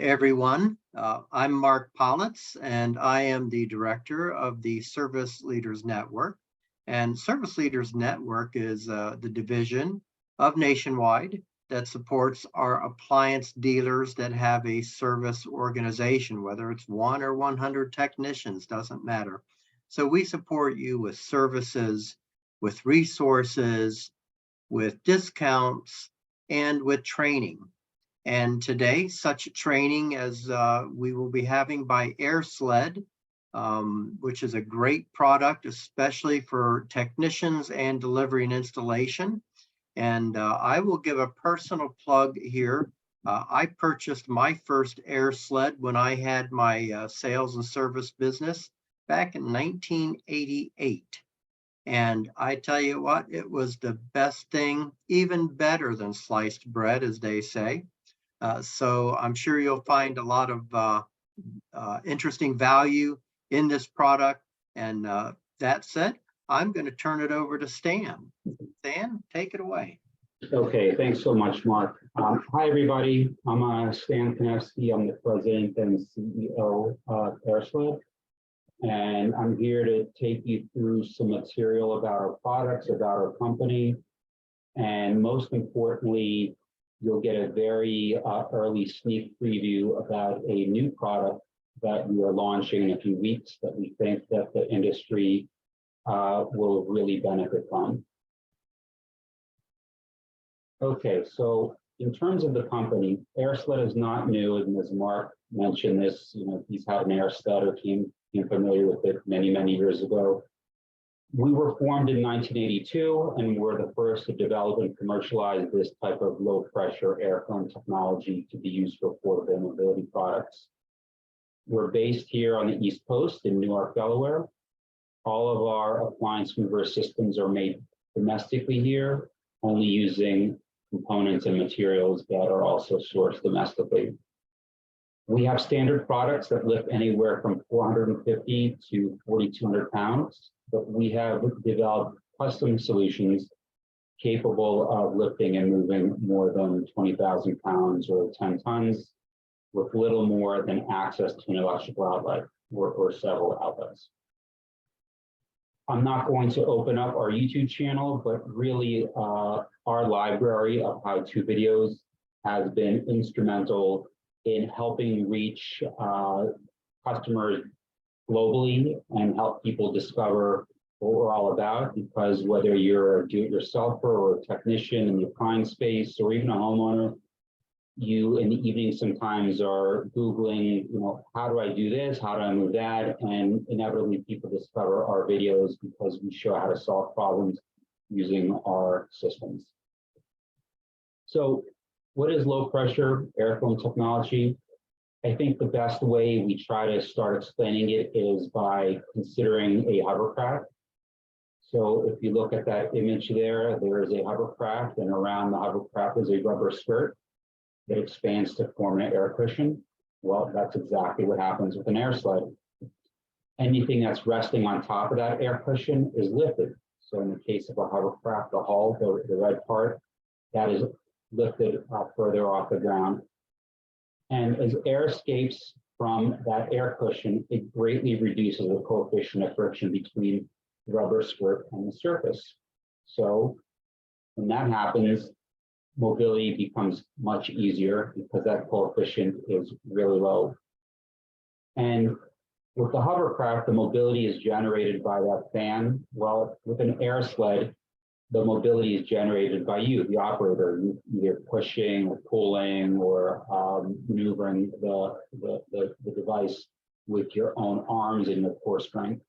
everyone. I'm Mark Politz, and I am the director of the Service Leaders Network. And Service Leaders Network is the division of Nationwide that supports our appliance dealers that have a service organization, whether it's 1 or 100 technicians, doesn't matter. So we support you with services, with resources, with discounts, and with training. And today, such training as we will be having by AirSled, which is a great product, especially for technicians and delivery and installation. And I will give a personal plug here. I purchased my first AirSled when I had my sales and service business back in 1988. And I tell you what, it was the best thing, even better than sliced bread, as they say. So I'm sure you'll find a lot of interesting value in this product. And that said, I'm going to turn it over to Stan. Stan, take it away. Okay, thanks so much, Mark. Hi, everybody. I'm Stan Konevsky. I'm the president and CEO of AirSled. And I'm here to take you through some material about our products, about our company. And most importantly, you'll get a very early sneak preview about a new product that we are launching in a few weeks that we think that the industry will really benefit from. Okay, so in terms of the company, AirSled is not new, and as Mark mentioned this, he's had an AirSled or came familiar with it many, many years ago. We were formed in 1982, and we're the first to develop and commercialize this type of low-pressure airflow technology to be used for portable mobility products. We're based here on the East Coast in Newark, Delaware. All of our appliance mover systems are made domestically here, only using components and materials that are also sourced domestically. We have standard products that lift anywhere from 450 to 4,200 pounds, but we have developed custom solutions capable of lifting and moving more than 20,000 pounds or 10 tons with little more than access to an electrical outlet or several outlets. I'm not going to open up our YouTube channel, but really our library of how-to videos has been instrumental in helping reach customers globally and help people discover what we're all about, because whether you're a do-it-yourselfer or a technician in the appliance space or even a homeowner, you in the evening sometimes are Googling, how do I do this? How do I move that? And inevitably people discover our videos because we show how to solve problems using our systems. So what is low pressure airflow technology? I think the best way we try to start explaining it is by considering a hovercraft. So if you look at that image there, there is a hovercraft, and around the hovercraft is a rubber skirt that expands to form an air cushion. Well, that's exactly what happens with an AirSled. Anything that's resting on top of that air cushion is lifted. So in the case of a hovercraft, the hull, the red part, that is lifted further off the ground. And as air escapes from that air cushion, it greatly reduces the coefficient of friction between the rubber skirt and the surface. So when that happens, mobility becomes much easier because that coefficient is really low. And with the hovercraft, the mobility is generated by that fan. Well, with an AirSled, the mobility is generated by you, the operator, either pushing or pulling or maneuvering the device with your own arms and your core strength.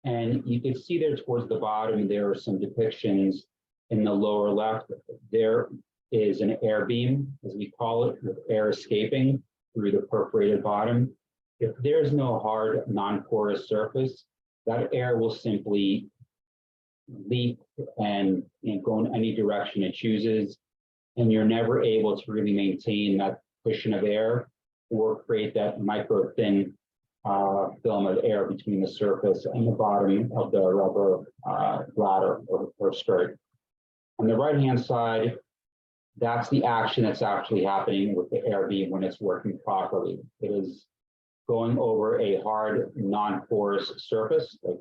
And you can see there towards the bottom, there are some depictions. In the lower left, there is an air beam, as we call it, with air escaping through the perforated bottom. If there's no hard, non-porous surface, that air will simply leap and go in any direction it chooses, and you're never able to really maintain that cushion of air or create that micro thin film of air between the surface and the bottom of the rubber bladder or skirt. On the right-hand side, That's the action that's actually happening with the air beam when it's working properly. It is going over a hard, non-porous surface like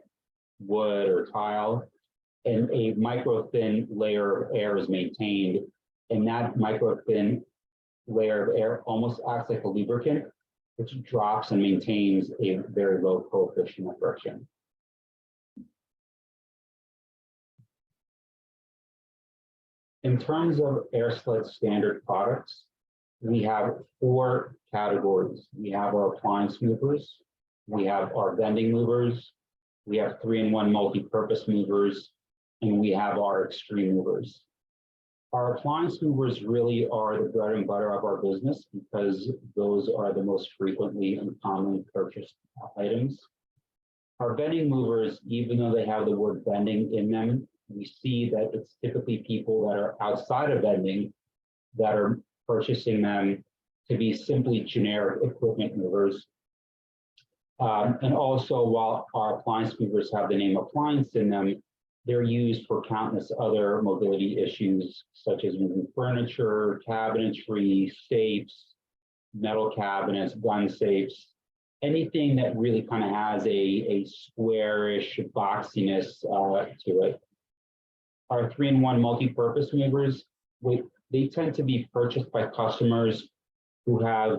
wood or tile, and a micro-thin layer of air is maintained, and that micro-thin layer of air almost acts like a lubricant, which drops and maintains a very low coefficient of friction. In terms of AirSled standard products, we have 4 categories. We have our appliance movers, we have our vending movers, we have 3-in-1 multi-purpose movers, and we have our extreme movers. Our appliance movers really are the bread and butter of our business because those are the most frequently and commonly purchased items. Our vending movers, even though they have the word vending in them, we see that it's typically people that are outside of vending that are purchasing them to be simply generic equipment movers. And also, while our appliance movers have the name appliance in them, they're used for countless other mobility issues, such as moving furniture, cabinetry, safes, metal cabinets, gun safes, anything that really kind of has a squarish boxiness to it. Our 3-in-1 multi-purpose movers, they tend to be purchased by customers who have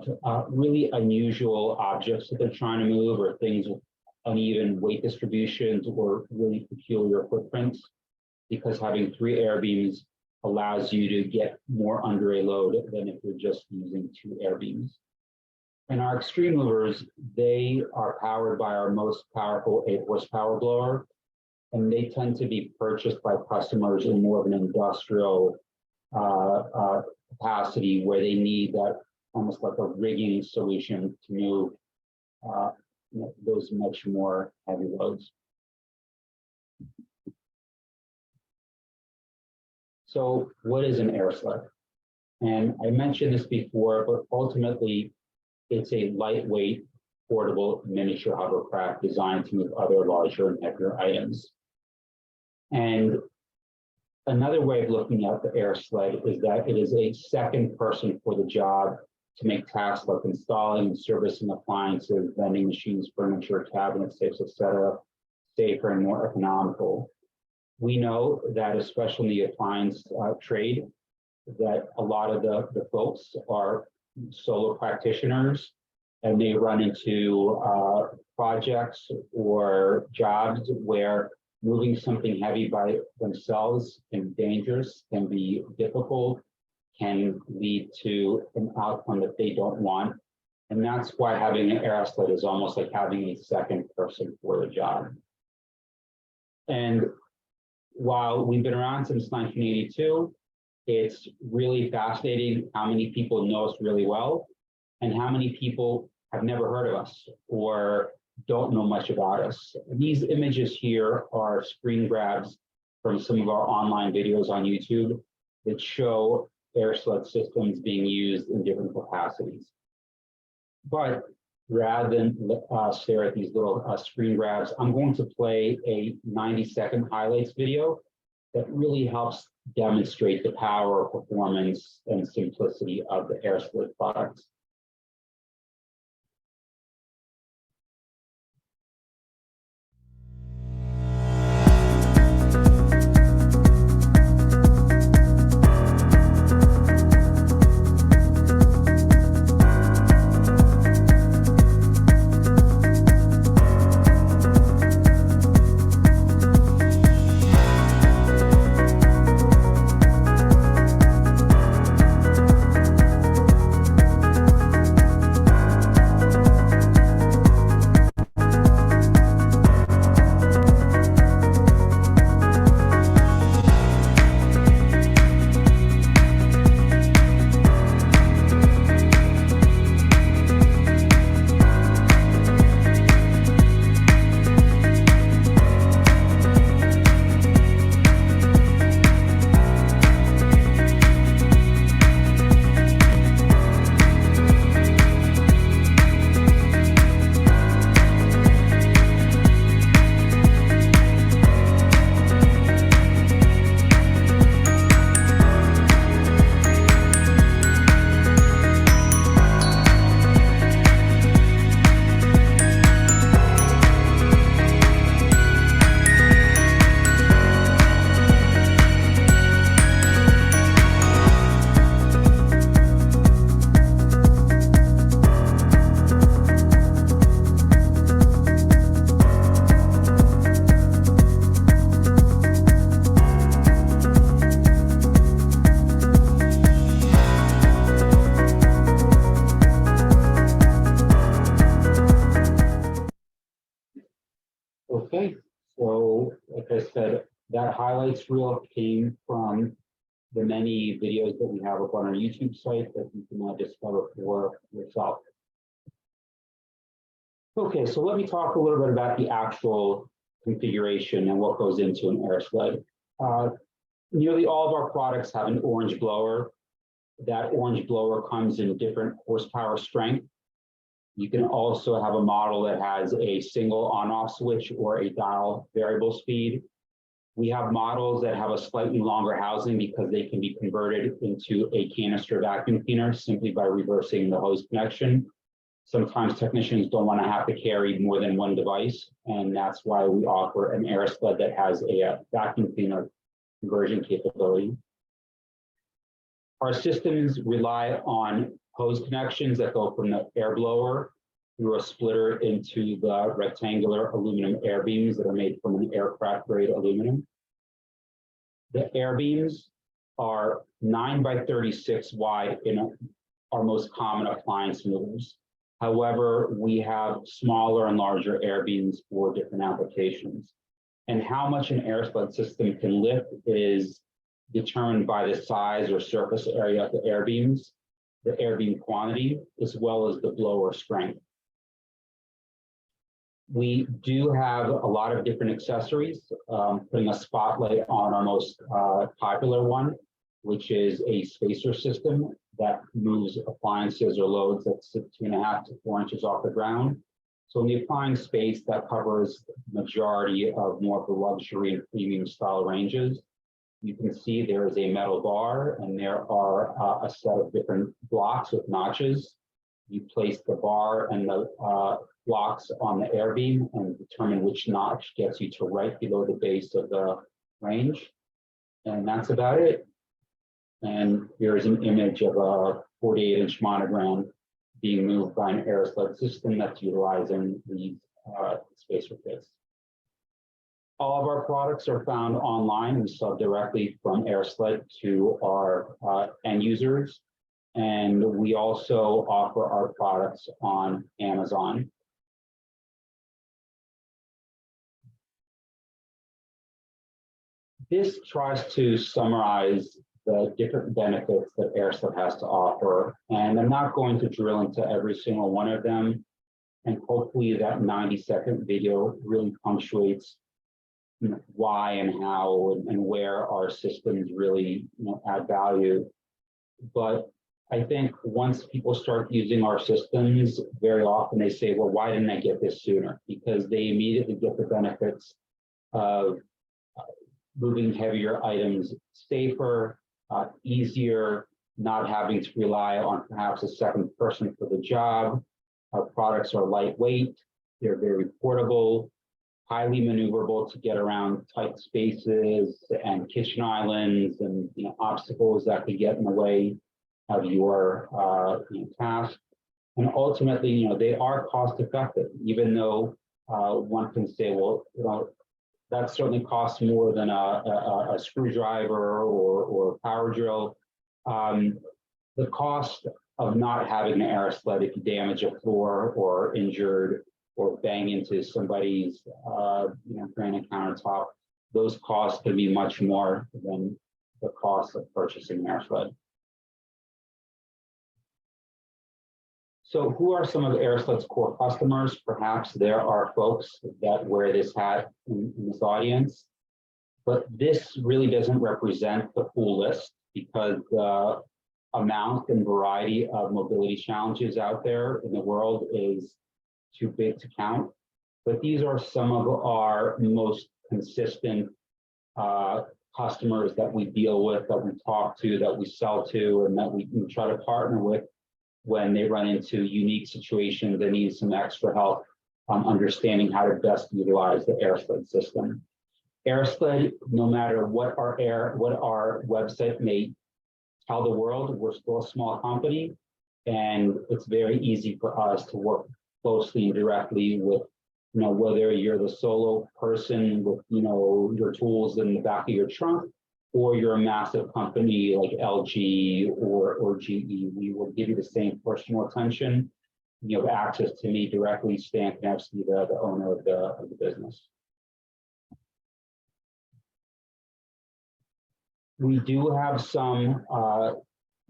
really unusual objects that they're trying to move, or things with uneven weight distributions or really peculiar footprints, because having 3 air beams allows you to get more under a load than if you're just using 2 air beams. And our extreme movers, they are powered by our most powerful 8-horsepower blower, and they tend to be purchased by customers in more of an industrial capacity where they need that almost like a rigging solution to move those much more heavy loads. So what is an AirSled? And I mentioned this before, but ultimately it's a lightweight, portable miniature hovercraft designed to move other larger and heavier items. And another way of looking at the AirSled is that it is a second person for the job to make tasks like installing and servicing appliances, vending machines, furniture, cabinets, safes, etc., safer and more economical. We know that, especially in the appliance trade, that a lot of the folks are solo practitioners, and they run into projects or jobs where moving something heavy by themselves can be dangerous, can be difficult, can lead to an outcome that they don't want. And that's why having an AirSled is almost like having a second person for the job. And while we've been around since 1982, it's really fascinating how many people know us really well and how many people have never heard of us or don't know much about us. These images here are screen grabs from some of our online videos on YouTube that show AirSled systems being used in different capacities. But rather than stare at these little screen grabs, I'm going to play a 90-second highlights video that really helps demonstrate the power, performance, and simplicity of the AirSled products. So, like I said, that highlights reel came from the many videos that we have up on our YouTube site that you can now discover for yourself. Okay, so let me talk a little bit about the actual configuration and what goes into an AirSled. Nearly all of our products have an orange blower. That orange blower comes in different horsepower strength. You can also have a model that has a single on-off switch or a dial variable speed. We have models that have a slightly longer housing because they can be converted into a canister vacuum cleaner simply by reversing the hose connection. Sometimes technicians don't want to have to carry more than one device, and that's why we offer an AirSled that has a vacuum cleaner conversion capability. Our systems rely on hose connections that go from the air blower through a splitter into the rectangular aluminum air beams that are made from an aircraft grade aluminum. The air beams are 9 by 36 wide in our most common appliance movers. However, we have smaller and larger air beams for different applications. And how much an AirSled system can lift is determined by the size or surface area of the air beams, the air beam quantity, as well as the blower strength. We do have a lot of different accessories, putting a spotlight on our most popular one, which is a spacer system that moves appliances or loads that sit 2.5 to 4 inches off the ground. So in the appliance space, that covers the majority of more of the luxury and premium style ranges. You can see there is a metal bar and there are a set of different blocks with notches. You place the bar and the blocks on the air beam and determine which notch gets you to right below the base of the range. And that's about it. And here is an image of a 48-inch monogram being moved by an AirSled system that's utilizing these spacer kits. All of our products are found online. We sell directly from AirSled to our end users. And we also offer our products on Amazon. This tries to summarize the different benefits that AirSled has to offer. And I'm not going to drill into every single one of them. And hopefully that 90-second video really punctuates why and how and where our systems really add value. But I think once people start using our systems, very often they say, well, why didn't I get this sooner? Because they immediately get the benefits of moving heavier items safer, easier, not having to rely on perhaps a second person for the job. Our products are lightweight, they're very portable, highly maneuverable to get around tight spaces and kitchen islands and obstacles that could get in the way of your task. And ultimately, they are cost effective, even though one can say, well, that certainly costs more than a screwdriver or a power drill. The cost of not having an AirSled, if you damage a floor or injured or bang into somebody's granite countertop, those costs can be much more than the cost of purchasing an AirSled. So who are some of AirSled's core customers? Perhaps there are folks that wear this hat in this audience, but this really doesn't represent the full list because the amount and variety of mobility challenges out there in the world is too big to count. But these are some of our most consistent customers that we deal with, that we talk to, that we sell to, and that we try to partner with when they run into unique situations that need some extra help on understanding how to best utilize the AirSled system. AirSled, no matter what our website may tell the world, we're still a small company, and it's very easy for us to work closely and directly with, whether you're the solo person with, your tools in the back of your trunk, or you're a massive company like LG or GE, we will give you the same personal attention. You have access to me directly, Stan Konevsky, the owner of the business. We do have some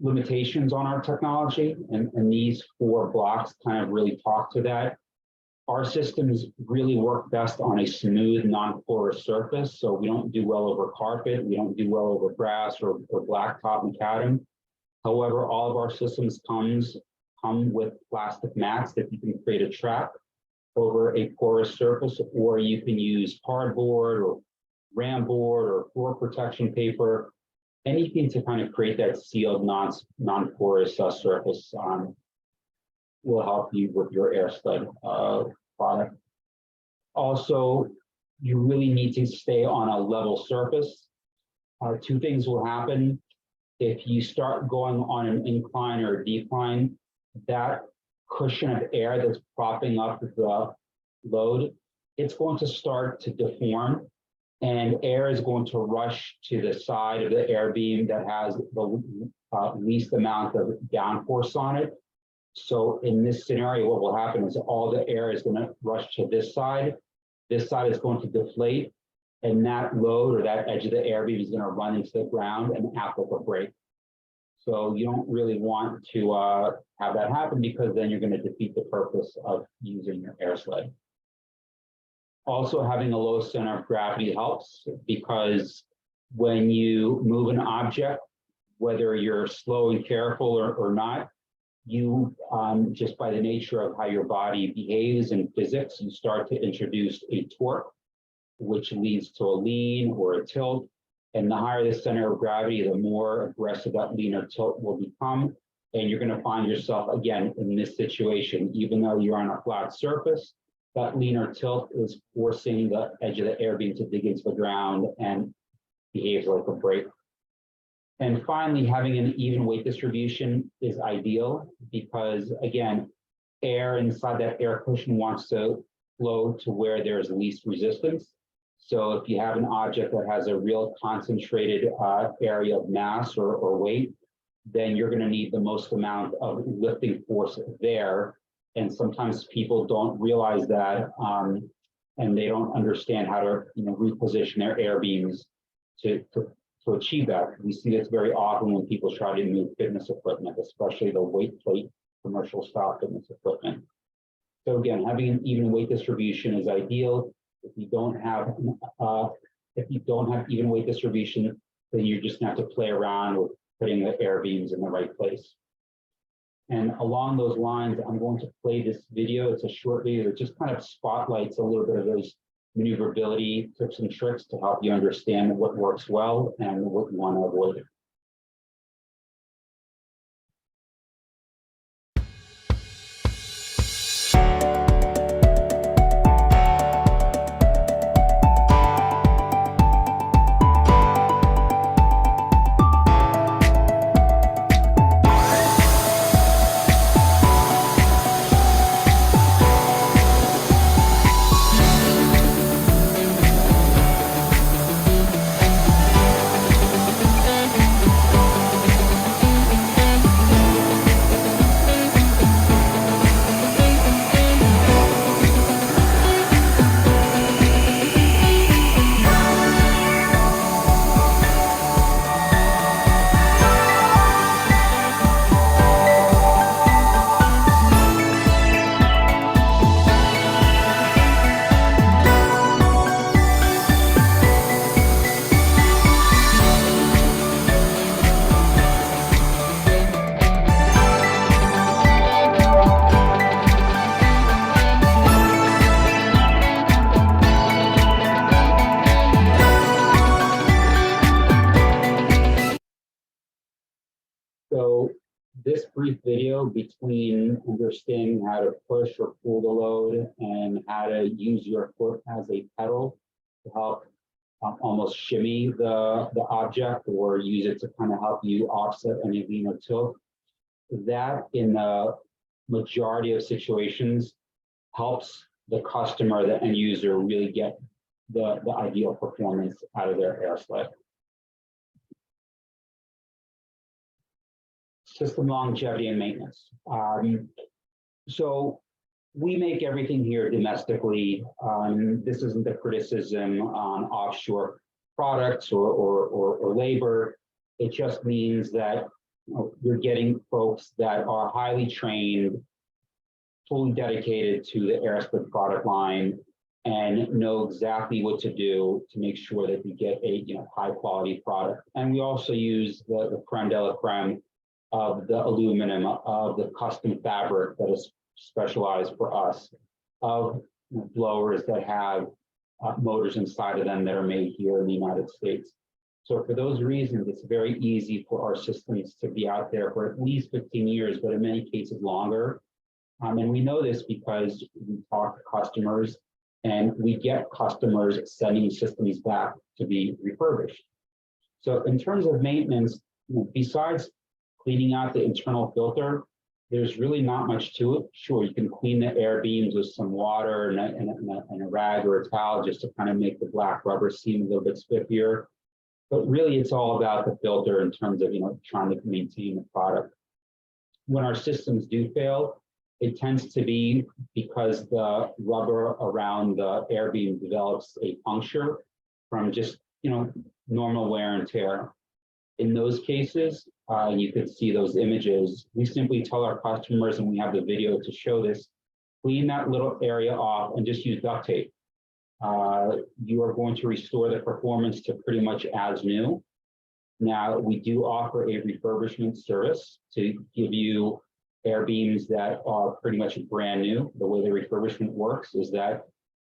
limitations on our technology, and these 4 blocks kind of really talk to that. Our systems really work best on a smooth, non-porous surface, so we don't do well over carpet, we don't do well over grass or blacktop macadam. However, all of our systems come with plastic mats that you can create a trap over a porous surface, or you can use cardboard or ram board or floor protection paper, anything to kind of create that sealed, non-porous surface will help you with your AirSled product. Also, you really need to stay on a level surface. 2 things will happen. If you start going on an incline or a decline, that cushion of air that's propping up the load, it's going to start to deform, and air is going to rush to the side of the air beam that has the least amount of downforce on it. So in this scenario, what will happen is all the air is going to rush to this side. This side is going to deflate, and that load or that edge of the air beam is going to run into the ground and act like a brake. So you don't really want to have that happen, because then you're going to defeat the purpose of using your AirSled. Also, having a low center of gravity helps, because when you move an object, whether you're slow and careful or not, you just by the nature of how your body behaves in physics, you start to introduce a torque, which leads to a lean or a tilt. And the higher the center of gravity, the more aggressive that lean or tilt will become. And you're going to find yourself again in this situation, even though you're on a flat surface, that lean or tilt is forcing the edge of the air beam to dig into the ground and behaves like a brake. And finally, having an even weight distribution is ideal, because again, air inside that air cushion wants to flow to where there's least resistance. So if you have an object that has a real concentrated area of mass or weight, then you're going to need the most amount of lifting force there. And sometimes people don't realize that, and they don't understand how to reposition their air beams to achieve that. We see this very often when people try to move fitness equipment, especially the weight plate commercial style fitness equipment. So again, having an even weight distribution is ideal. If you don't have even weight distribution, then you're just going to have to play around with putting the air beams in the right place. And along those lines, I'm going to play this video. It's a short video that just kind of spotlights a little bit of those maneuverability tips and tricks to help you understand what works well and what you want to avoid. So this brief video between understanding how to push or pull the load and how to use your foot as a pedal to help almost shimmy the object, or use it to kind of help you offset any lean or tilt, that in the majority of situations helps the customer, the end user, really get the ideal performance out of their AirSled. System longevity and maintenance. So we make everything here domestically. This isn't a criticism on offshore products or labor. It just means that you're getting folks that are highly trained, fully dedicated to the AirSled product line, and know exactly what to do to make sure that you get a high quality product. And we also use the creme de la creme of the aluminum, of the custom fabric that is specialized for us, of blowers that have motors inside of them that are made here in the United States. So for those reasons, it's very easy for our systems to be out there for at least 15 years, but in many cases longer. And we know this because we talk to customers and we get customers sending systems back to be refurbished. So in terms of maintenance, besides cleaning out the internal filter, there's really not much to it. Sure, you can clean the air beams with some water and a rag or a towel just to kind of make the black rubber seem a little bit spiffier. But really, it's all about the filter in terms of trying to maintain the product. When our systems do fail, it tends to be because the rubber around the air beam develops a puncture from just normal wear and tear. In those cases, you could see those images. We simply tell our customers, and we have the video to show this, clean that little area off and just use duct tape. You are going to restore the performance to pretty much as new. Now, we do offer a refurbishment service to give you air beams that are pretty much brand new. The way the refurbishment works is that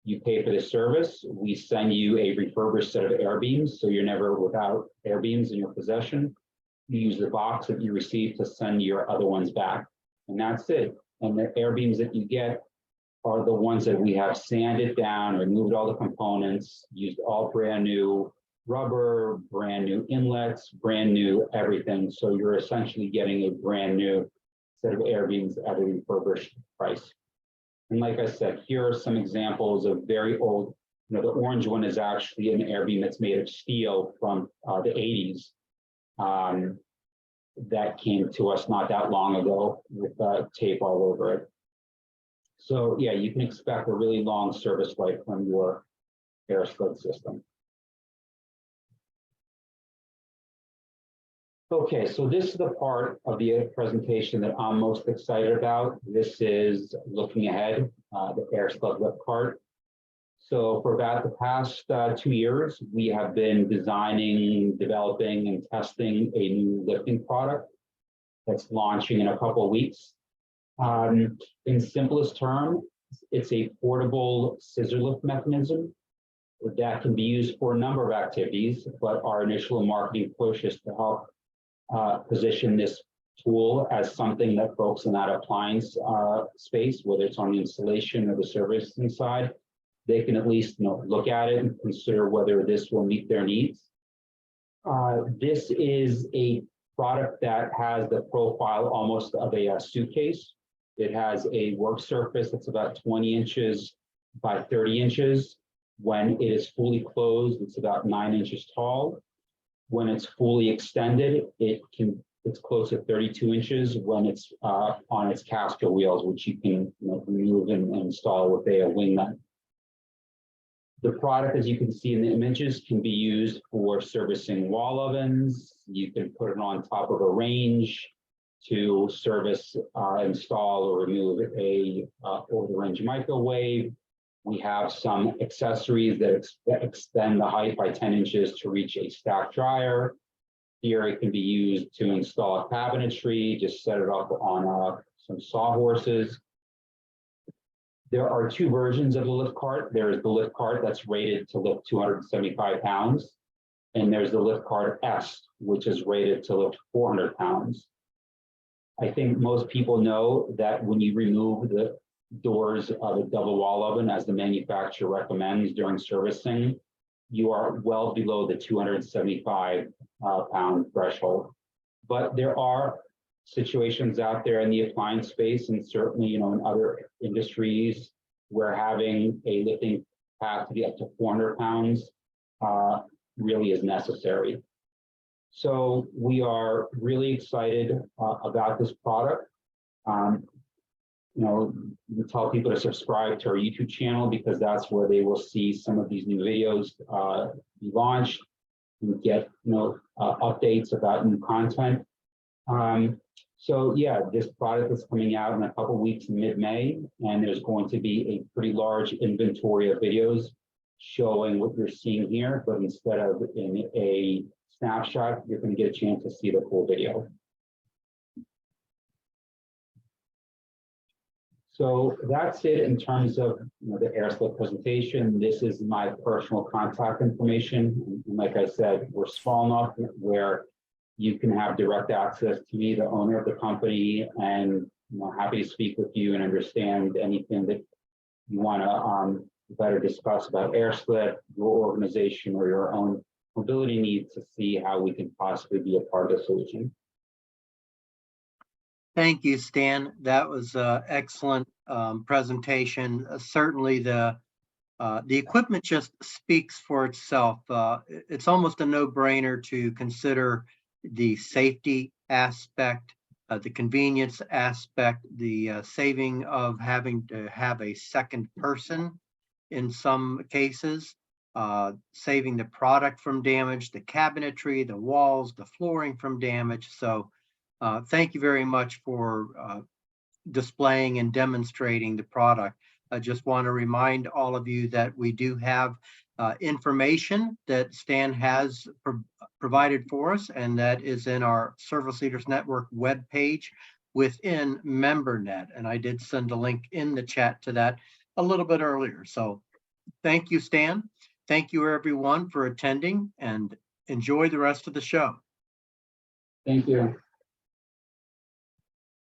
you pay for the service. We send you a refurbished set of air beams, so you're never without air beams in your possession. You use the box that you receive to send your other ones back, and that's it. And the air beams that you get are the ones that we have sanded down, removed all the components, used all brand new rubber, brand new inlets, brand new everything. So you're essentially getting a brand new set of air beams at a refurbished price. And like I said, here are some examples of very old, the orange one is actually an air beam that's made of steel from the 80s that came to us not that long ago with tape all over it. So yeah, you can expect a really long service life from your AirSled system. Okay, so this is the part of the presentation that I'm most excited about. This is looking ahead, the AirSled lift cart. So for about the past 2 years, we have been designing, developing, and testing a new lifting product that's launching in a couple of weeks. In simplest terms, it's a portable scissor lift mechanism that can be used for a number of activities, but our initial marketing push is to help position this tool as something that folks in that appliance space, whether it's on the installation or the servicing side, they can at least look at it and consider whether this will meet their needs. This is a product that has the profile almost of a suitcase. It has a work surface that's about 20 inches by 30 inches. When it is fully closed, it's about 9 inches tall. When it's fully extended, it's close to 32 inches when it's on its caster wheels, which you can remove and install with a wing nut. The product, as you can see in the images, can be used for servicing wall ovens. You can put it on top of a range to service, install, or remove a over-the-range microwave. We have some accessories that extend the height by 10 inches to reach a stack dryer. Here it can be used to install a cabinetry, just set it up on some sawhorses. There are 2 versions of the lift cart. There is the lift cart that's rated to lift 275 pounds. And there's the lift cart S, which is rated to lift 400 pounds. I think most people know that when you remove the doors of a double wall oven, as the manufacturer recommends during servicing, you are well below the 275 pound threshold. But there are situations out there in the appliance space, and certainly in other industries, where having a lifting capacity up to 400 pounds really is necessary. So we are really excited about this product. We tell people to subscribe to our YouTube channel because that's where they will see some of these new videos be launched. and get updates about new content. So yeah, this product is coming out in a couple of weeks in mid-May, and there's going to be a pretty large inventory of videos showing what you're seeing here, but instead of in a snapshot, you're going to get a chance to see the full video. So that's it in terms of the AirSled presentation. This is my personal contact information. And like I said, we're small enough where you can have direct access to me, the owner of the company, and happy to speak with you and understand anything that you want to better discuss about AirSled, your organization, or your own mobility needs to see how we can possibly be a part of the solution. Thank you, Stan. That was an excellent presentation. Certainly the equipment just speaks for itself. It's almost a no-brainer to consider the safety aspect, the convenience aspect, the saving of having to have a second person in some cases, saving the product from damage, the cabinetry, the walls, the flooring from damage. So thank you very much for displaying and demonstrating the product. I just want to remind all of you that we do have information that Stan has provided for us, and that is in our Service Leaders Network webpage within MemberNet. And I did send a link in the chat to that a little bit earlier. So thank you, Stan. Thank you, everyone, for attending, and enjoy the rest of the show. Thank you.